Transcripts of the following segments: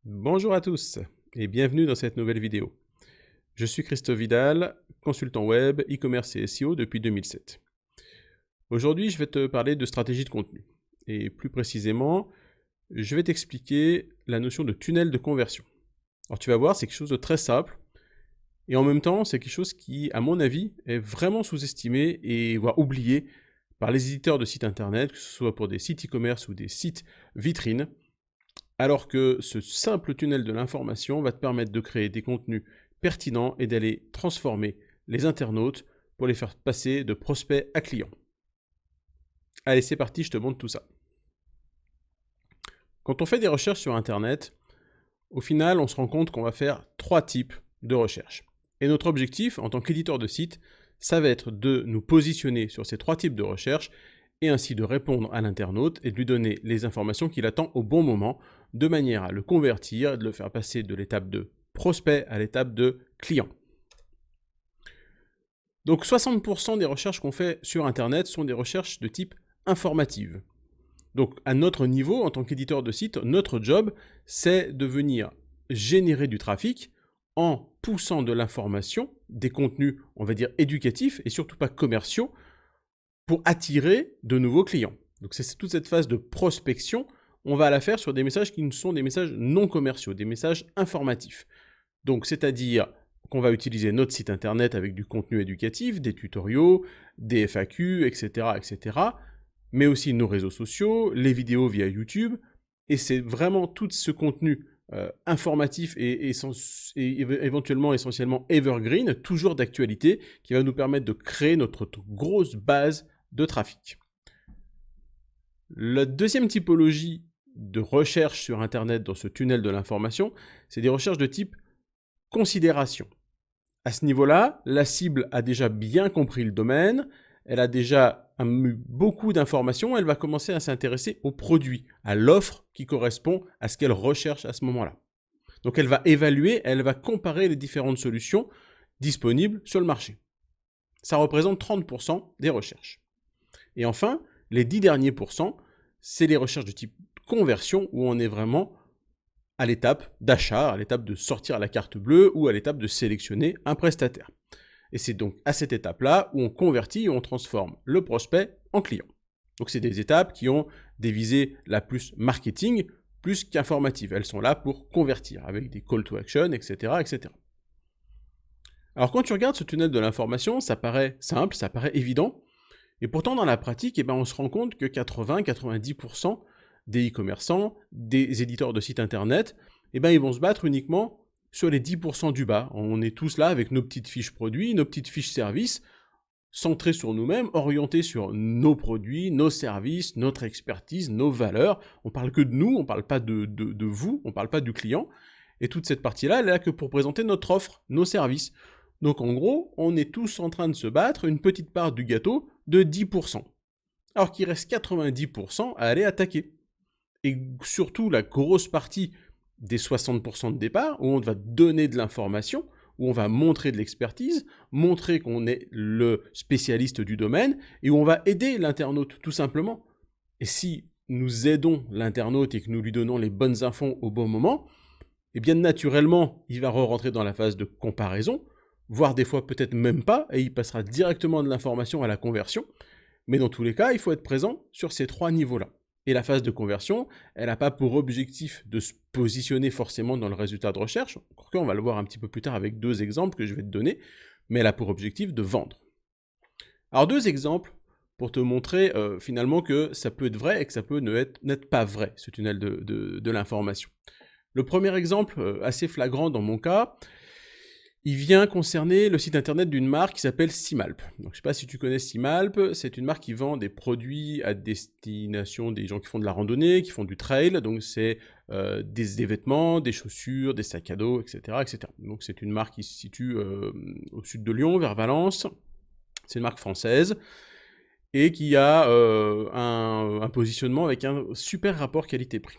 Bonjour à tous et bienvenue dans cette nouvelle vidéo. Je suis Christophe Vidal, consultant web, e-commerce et SEO depuis 2007. Aujourd'hui, je vais te parler de stratégie de contenu. Et plus précisément, je vais t'expliquer la notion de tunnel de conversion. Alors tu vas voir, c'est quelque chose de très simple et en même temps, c'est quelque chose qui, à mon avis, est vraiment sous-estimé et voire oublié par les éditeurs de sites internet, que ce soit pour des sites e-commerce ou des sites vitrines. Alors que ce simple tunnel de l'information va te permettre de créer des contenus pertinents et d'aller transformer les internautes pour les faire passer de prospects à clients. Allez, c'est parti, je te montre tout ça. Quand on fait des recherches sur Internet, au final, on se rend compte qu'on va faire 3 types de recherches. Et notre objectif, en tant qu'éditeur de site, ça va être de nous positionner sur ces 3 types de recherches et ainsi de répondre à l'internaute et de lui donner les informations qu'il attend au bon moment, de manière à le convertir et de le faire passer de l'étape de prospect à l'étape de client. Donc 60% des recherches qu'on fait sur Internet sont des recherches de type informative. Donc à notre niveau, en tant qu'éditeur de site, notre job, c'est de venir générer du trafic en poussant de l'information, des contenus, on va dire, éducatifs et surtout pas commerciaux, pour attirer de nouveaux clients. Donc c'est toute cette phase de prospection, on va la faire sur des messages qui ne sont des messages non commerciaux, des messages informatifs. Donc c'est-à-dire qu'on va utiliser notre site internet avec du contenu éducatif, des tutoriaux, des FAQ, etc., etc., mais aussi nos réseaux sociaux, les vidéos via YouTube, et c'est vraiment tout ce contenu informatif et éventuellement essentiellement evergreen, toujours d'actualité, qui va nous permettre de créer notre grosse base de trafic. La deuxième typologie de recherche sur Internet dans ce tunnel de l'information, c'est des recherches de type considération. À ce niveau-là, la cible a déjà bien compris le domaine, elle a déjà eu beaucoup d'informations, elle va commencer à s'intéresser au produit, à l'offre qui correspond à ce qu'elle recherche à ce moment-là. Donc elle va évaluer, elle va comparer les différentes solutions disponibles sur le marché. Ça représente 30% des recherches. Et enfin, les 10 derniers pourcents, c'est les recherches de type conversion où on est vraiment à l'étape d'achat, à l'étape de sortir la carte bleue ou à l'étape de sélectionner un prestataire. Et c'est donc à cette étape-là où on convertit et on transforme le prospect en client. Donc c'est des étapes qui ont des visées la plus marketing, plus qu'informative. Elles sont là pour convertir avec des call to action, etc., etc. Alors quand tu regardes ce tunnel de l'information, ça paraît simple, ça paraît évident, et pourtant dans la pratique, on se rend compte que 80-90% des e-commerçants, des éditeurs de sites internet, ils vont se battre uniquement sur les 10% du bas. On est tous là avec nos petites fiches produits, nos petites fiches services, centrés sur nous-mêmes, orientés sur nos produits, nos services, notre expertise, nos valeurs. On parle que de nous, on parle pas de vous, on parle pas du client. Et toute cette partie-là, elle est là que pour présenter notre offre, nos services. Donc en gros, on est tous en train de se battre une petite part du gâteau de 10%. Alors qu'il reste 90% à aller attaquer. Et surtout la grosse partie des 60% de départ, où on va donner de l'information, où on va montrer de l'expertise, montrer qu'on est le spécialiste du domaine, et où on va aider l'internaute, tout simplement. Et si nous aidons l'internaute et que nous lui donnons les bonnes infos au bon moment, et bien naturellement, il va re-rentrer dans la phase de comparaison, voire des fois peut-être même pas, et il passera directement de l'information à la conversion. Mais dans tous les cas, il faut être présent sur ces 3 niveaux-là. Et la phase de conversion, elle n'a pas pour objectif de se positionner forcément dans le résultat de recherche, encore qu'on va le voir un petit peu plus tard avec 2 exemples que je vais te donner, mais elle a pour objectif de vendre. Alors 2 exemples pour te montrer finalement que ça peut être vrai et que ça peut n'être pas vrai, ce tunnel de l'information. Le premier exemple, assez flagrant dans mon cas, il vient concerner le site internet d'une marque qui s'appelle Simalp. Donc, je ne sais pas si tu connais Simalp, c'est une marque qui vend des produits à destination des gens qui font de la randonnée, qui font du trail, donc c'est des vêtements, des chaussures, des sacs à dos, etc., etc. Donc c'est une marque qui se situe au sud de Lyon, vers Valence, c'est une marque française, et qui a un positionnement avec un super rapport qualité-prix.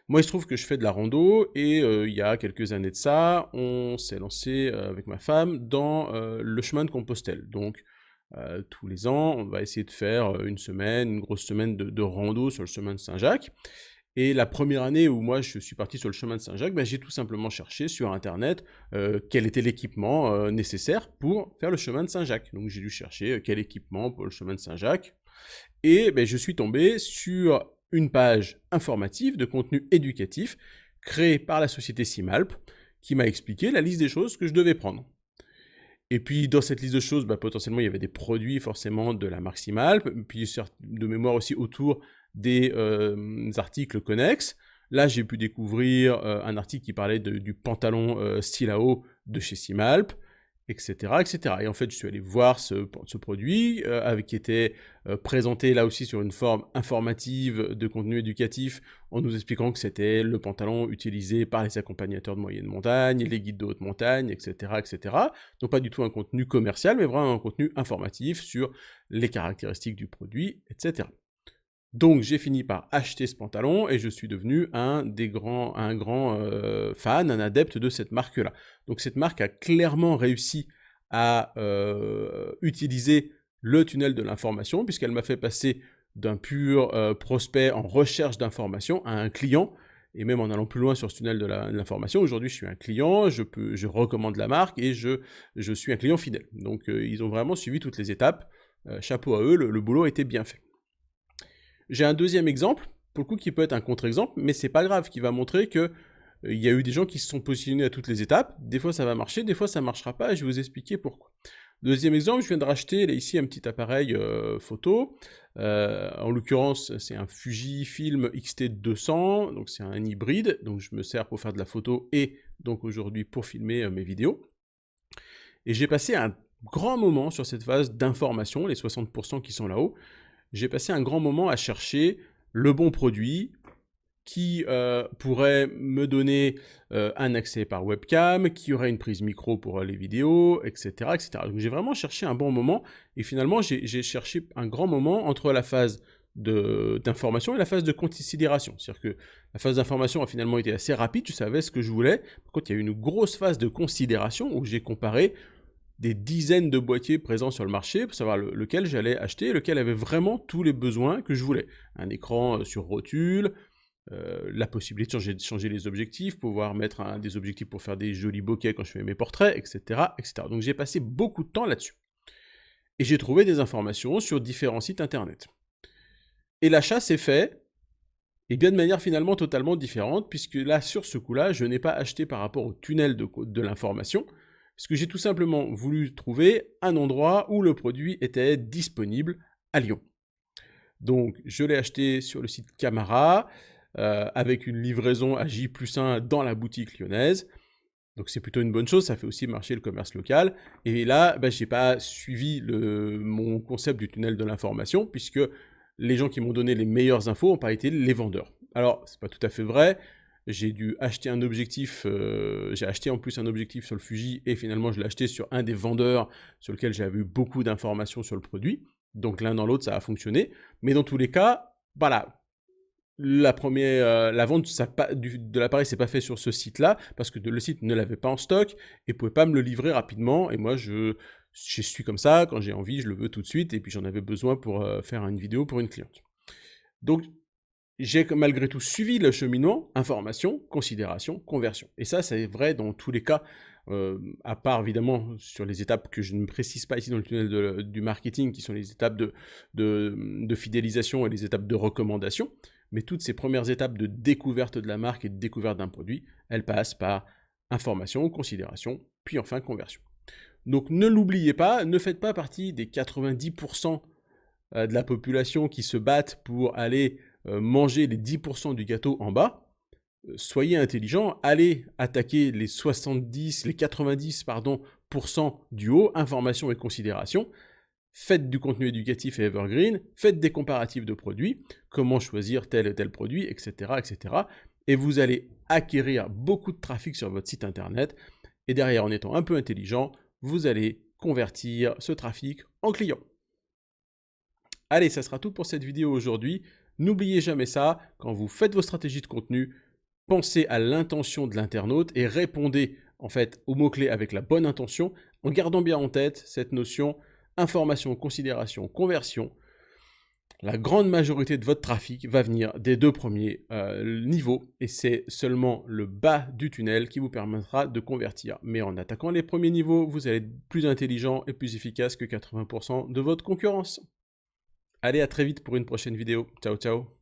Moi, il se trouve que je fais de la rando et il y a quelques années de ça, on s'est lancé avec ma femme dans le chemin de Compostelle. Donc, tous les ans, on va essayer de faire une semaine, une grosse semaine de rando sur le chemin de Saint-Jacques. Et la première année où moi je suis parti sur le chemin de Saint-Jacques, j'ai tout simplement cherché sur internet quel était l'équipement nécessaire pour faire le chemin de Saint-Jacques. Donc j'ai dû chercher quel équipement pour le chemin de Saint-Jacques. Et je suis tombé sur une page informative de contenu éducatif créée par la société Simalp qui m'a expliqué la liste des choses que je devais prendre. Et puis dans cette liste de choses, potentiellement il y avait des produits forcément de la marque Simalp, puis de mémoire aussi autour des articles connexes. Là j'ai pu découvrir un article qui parlait du pantalon style à eau de chez Simalp, etc., etc. Et en fait, je suis allé voir ce produit qui était présenté là aussi sur une forme informative de contenu éducatif en nous expliquant que c'était le pantalon utilisé par les accompagnateurs de moyenne montagne, les guides de haute montagne, etc., etc. Donc pas du tout un contenu commercial, mais vraiment un contenu informatif sur les caractéristiques du produit, etc. Donc j'ai fini par acheter ce pantalon et je suis devenu un grand fan, un adepte de cette marque-là. Donc cette marque a clairement réussi à utiliser le tunnel de l'information puisqu'elle m'a fait passer d'un pur prospect en recherche d'information à un client. Et même en allant plus loin sur ce tunnel de l'information, aujourd'hui je suis un client, je recommande la marque et je suis un client fidèle. Donc ils ont vraiment suivi toutes les étapes. Chapeau à eux, le boulot a été bien fait. J'ai un deuxième exemple, pour le coup qui peut être un contre-exemple, mais c'est pas grave, qui va montrer que il y a eu des gens qui se sont positionnés à toutes les étapes. Des fois ça va marcher, des fois ça marchera pas, et je vais vous expliquer pourquoi. Deuxième exemple, je viens de racheter là, ici un petit appareil photo. En l'occurrence, c'est un Fujifilm X-T200, donc c'est un hybride, donc je me sers pour faire de la photo et donc aujourd'hui pour filmer mes vidéos. Et j'ai passé un grand moment sur cette phase d'information, les 60% qui sont là-haut. J'ai passé un grand moment à chercher le bon produit qui pourrait me donner un accès par webcam, qui aurait une prise micro pour les vidéos, etc., etc. Donc j'ai vraiment cherché un bon moment, et finalement j'ai cherché un grand moment entre la phase d'information et la phase de considération. C'est-à-dire que la phase d'information a finalement été assez rapide, je savais ce que je voulais. Par contre, il y a eu une grosse phase de considération où j'ai comparé des dizaines de boîtiers présents sur le marché pour savoir lequel j'allais acheter et lequel avait vraiment tous les besoins que je voulais. Un écran sur rotule, la possibilité de changer les objectifs, pouvoir mettre des objectifs pour faire des jolis bokeh quand je fais mes portraits, etc., etc. Donc j'ai passé beaucoup de temps là-dessus. Et j'ai trouvé des informations sur différents sites internet. Et l'achat s'est fait, et bien de manière finalement totalement différente, puisque là, sur ce coup-là, je n'ai pas acheté par rapport au tunnel de l'information, parce que j'ai tout simplement voulu trouver un endroit où le produit était disponible à Lyon. Donc je l'ai acheté sur le site Camara, avec une livraison à J+1 dans la boutique lyonnaise. Donc c'est plutôt une bonne chose, ça fait aussi marcher le commerce local. Et là, je n'ai pas suivi mon concept du tunnel de l'information, puisque les gens qui m'ont donné les meilleures infos n'ont pas été les vendeurs. Alors, c'est pas tout à fait vrai. J'ai dû acheter un objectif, j'ai acheté en plus un objectif sur le Fuji, et finalement je l'ai acheté sur un des vendeurs sur lequel j'avais eu beaucoup d'informations sur le produit. Donc l'un dans l'autre, ça a fonctionné. Mais dans tous les cas, voilà, la vente de l'appareil s'est pas fait sur ce site-là, parce que le site ne l'avait pas en stock, et pouvait pas me le livrer rapidement, et moi je suis comme ça, quand j'ai envie, je le veux tout de suite, et puis j'en avais besoin pour faire une vidéo pour une cliente. Donc j'ai malgré tout suivi le cheminement, information, considération, conversion. Et ça, c'est vrai dans tous les cas, à part évidemment sur les étapes que je ne précise pas ici dans le tunnel du marketing, qui sont les étapes de fidélisation et les étapes de recommandation. Mais toutes ces premières étapes de découverte de la marque et de découverte d'un produit, elles passent par information, considération, puis enfin conversion. Donc ne l'oubliez pas, ne faites pas partie des 90% de la population qui se battent pour aller manger les 10% du gâteau en bas. Soyez intelligents, allez attaquer les 90% du haut, information et considération. Faites du contenu éducatif et evergreen, faites des comparatifs de produits, comment choisir tel et tel produit, etc., etc. Et vous allez acquérir beaucoup de trafic sur votre site internet. Et derrière, en étant un peu intelligent, vous allez convertir ce trafic en clients. Allez, ça sera tout pour cette vidéo aujourd'hui. N'oubliez jamais ça, quand vous faites vos stratégies de contenu, pensez à l'intention de l'internaute et répondez en fait aux mots-clés avec la bonne intention, en gardant bien en tête cette notion information, considération, conversion. La grande majorité de votre trafic va venir des 2 premiers niveaux et c'est seulement le bas du tunnel qui vous permettra de convertir. Mais en attaquant les premiers niveaux, vous allez être plus intelligent et plus efficace que 80% de votre concurrence. Allez, à très vite pour une prochaine vidéo. Ciao, ciao.